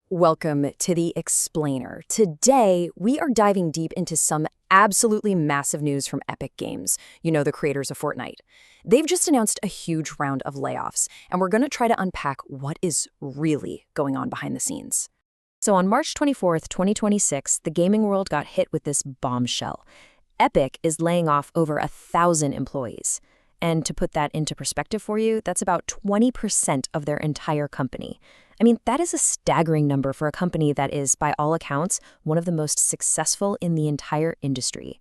Welcome to the Explainer. Today, we are diving deep into some absolutely massive news from Epic Games, the creators of Fortnite. They've just announced a huge round of layoffs, and we're going to try to unpack what is really going on behind the scenes. So on March 24th, 2026, the gaming world got hit with this bombshell. Epic is laying off over 1,000 employees. And to put that into perspective for you, that's about 20% of their entire company. I mean, that is a staggering number for a company that is, by all accounts, one of the most successful in the entire industry.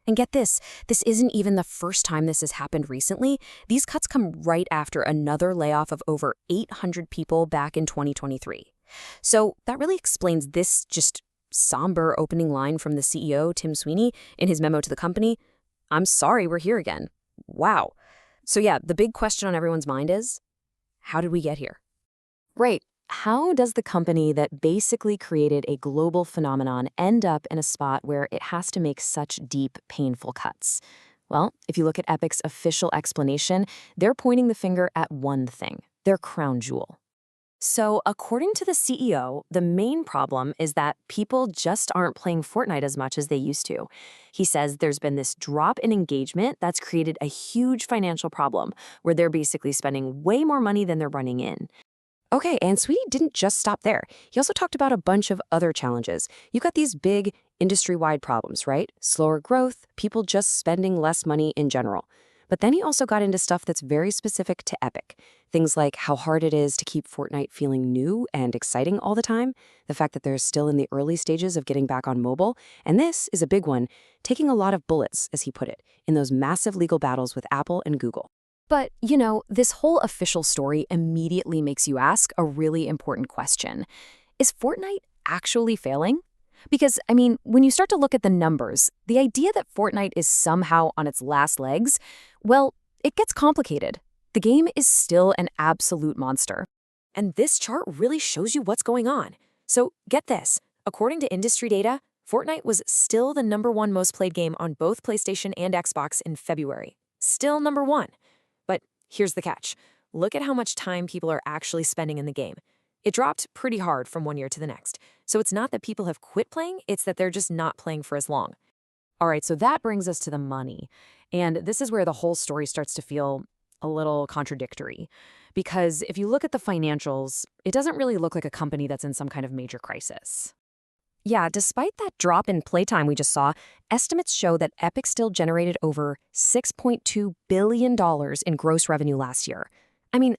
And get this isn't even the first time this has happened recently. These cuts come right after another layoff of over 800 people back in 2023. So that really explains this just somber opening line from the CEO, Tim Sweeney, in his memo to the company. "I'm sorry, we're here again." Wow. So yeah, the big question on everyone's mind is, how did we get here? Right. How does the company that basically created a global phenomenon end up in a spot where it has to make such deep, painful cuts? Well, if you look at Epic's official explanation, they're pointing the finger at one thing, their crown jewel. So, according to the CEO, the main problem is that people just aren't playing Fortnite as much as they used to. He says there's been this drop in engagement that's created a huge financial problem, where they're basically spending way more money than they're running in. Okay, and Sweetie didn't just stop there. He also talked about a bunch of other challenges. You've got these big industry-wide problems, right? Slower growth, people just spending less money in general. But then he also got into stuff that's very specific to Epic. Things like how hard it is to keep Fortnite feeling new and exciting all the time, the fact that they're still in the early stages of getting back on mobile, and this is a big one, taking a lot of bullets, as he put it, in those massive legal battles with Apple and Google. But, this whole official story immediately makes you ask a really important question. Is Fortnite actually failing? Because, when you start to look at the numbers, the idea that Fortnite is somehow on its last legs, well, it gets complicated. The game is still an absolute monster. And this chart really shows you what's going on. So get this. According to industry data, Fortnite was still the #1 most played game on both PlayStation and Xbox in February. Still #1. But here's the catch. Look at how much time people are actually spending in the game. It dropped pretty hard from one year to the next. So it's not that people have quit playing, it's that they're just not playing for as long. All right, so that brings us to the money. And this is where the whole story starts to feel a little contradictory. Because if you look at the financials, it doesn't really look like a company that's in some kind of major crisis. Yeah, despite that drop in playtime we just saw, estimates show that Epic still generated over $6.2 billion in gross revenue last year.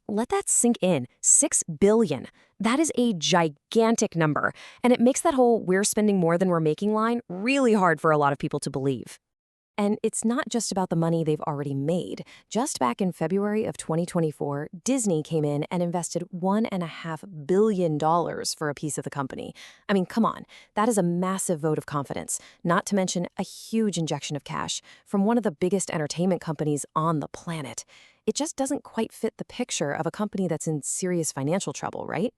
Let that sink in. $6 billion. That is a gigantic number, and it makes that whole "we're spending more than we're making" line really hard for a lot of people to believe. And it's not just about the money they've already made. Just back in February of 2024, Disney came in and invested $1.5 billion for a piece of the company. Come on, that is a massive vote of confidence, not to mention a huge injection of cash from one of the biggest entertainment companies on the planet. It just doesn't quite fit the picture of a company that's in serious financial trouble, right?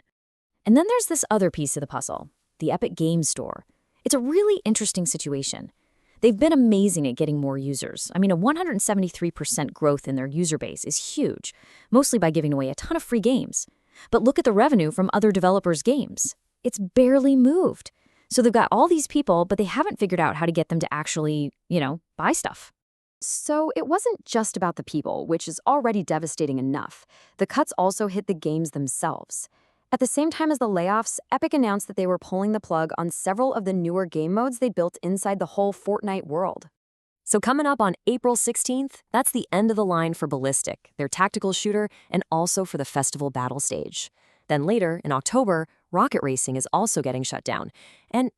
And then there's this other piece of the puzzle, the Epic Games Store. It's a really interesting situation. They've been amazing at getting more users. A 173% growth in their user base is huge, mostly by giving away a ton of free games. But look at the revenue from other developers' games. It's barely moved. So they've got all these people, but they haven't figured out how to get them to actually, buy stuff. So it wasn't just about the people, which is already devastating enough. The cuts also hit the games themselves. At the same time as the layoffs, Epic announced that they were pulling the plug on several of the newer game modes they built inside the whole Fortnite world. So coming up on April 16th, that's the end of the line for Ballistic, their tactical shooter, and also for the festival battle stage. Then later, in October, Rocket Racing is also getting shut down. And,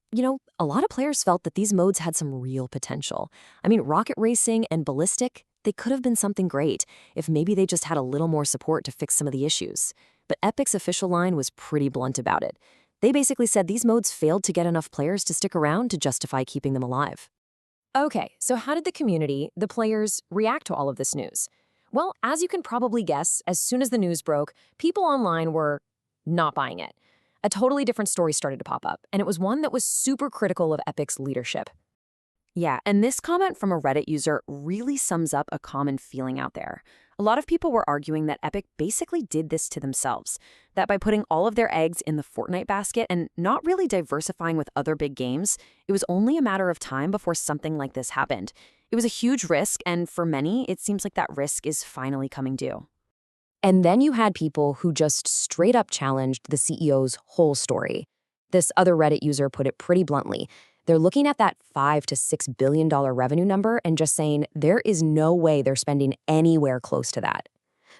a lot of players felt that these modes had some real potential. Rocket Racing and Ballistic, they could have been something great if maybe they just had a little more support to fix some of the issues. But Epic's official line was pretty blunt about it. They basically said these modes failed to get enough players to stick around to justify keeping them alive. Okay, so how did the community, the players, react to all of this news? Well, as you can probably guess, as soon as the news broke, people online were not buying it. A totally different story started to pop up, and it was one that was super critical of Epic's leadership. Yeah, and this comment from a Reddit user really sums up a common feeling out there. A lot of people were arguing that Epic basically did this to themselves, that by putting all of their eggs in the Fortnite basket and not really diversifying with other big games, it was only a matter of time before something like this happened. It was a huge risk, and for many, it seems like that risk is finally coming due. And then you had people who just straight up challenged the CEO's whole story. This other Reddit user put it pretty bluntly. They're looking at that $5 to $6 billion revenue number and just saying there is no way they're spending anywhere close to that.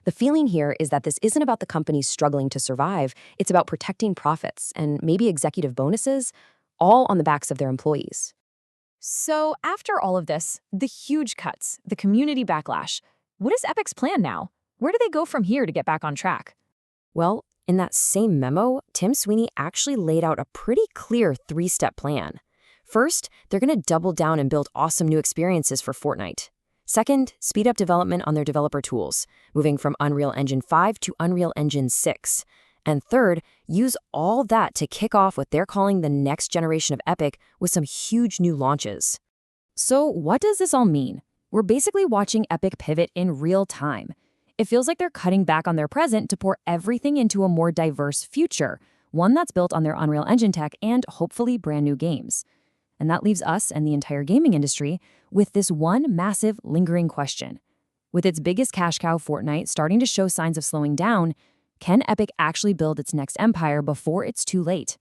The feeling here is that this isn't about the companies struggling to survive, it's about protecting profits and maybe executive bonuses, all on the backs of their employees. So after all of this, the huge cuts, the community backlash, what is Epic's plan now? Where do they go from here to get back on track? Well, in that same memo, Tim Sweeney actually laid out a pretty clear 3-step plan. First, they're going to double down and build awesome new experiences for Fortnite. Second, speed up development on their developer tools, moving from Unreal Engine 5 to Unreal Engine 6. And third, use all that to kick off what they're calling the next generation of Epic with some huge new launches. So what does this all mean? We're basically watching Epic pivot in real time. It feels like they're cutting back on their present to pour everything into a more diverse future, one that's built on their Unreal Engine tech and hopefully brand new games. And that leaves us and the entire gaming industry with this one massive lingering question. With its biggest cash cow, Fortnite, starting to show signs of slowing down, can Epic actually build its next empire before it's too late?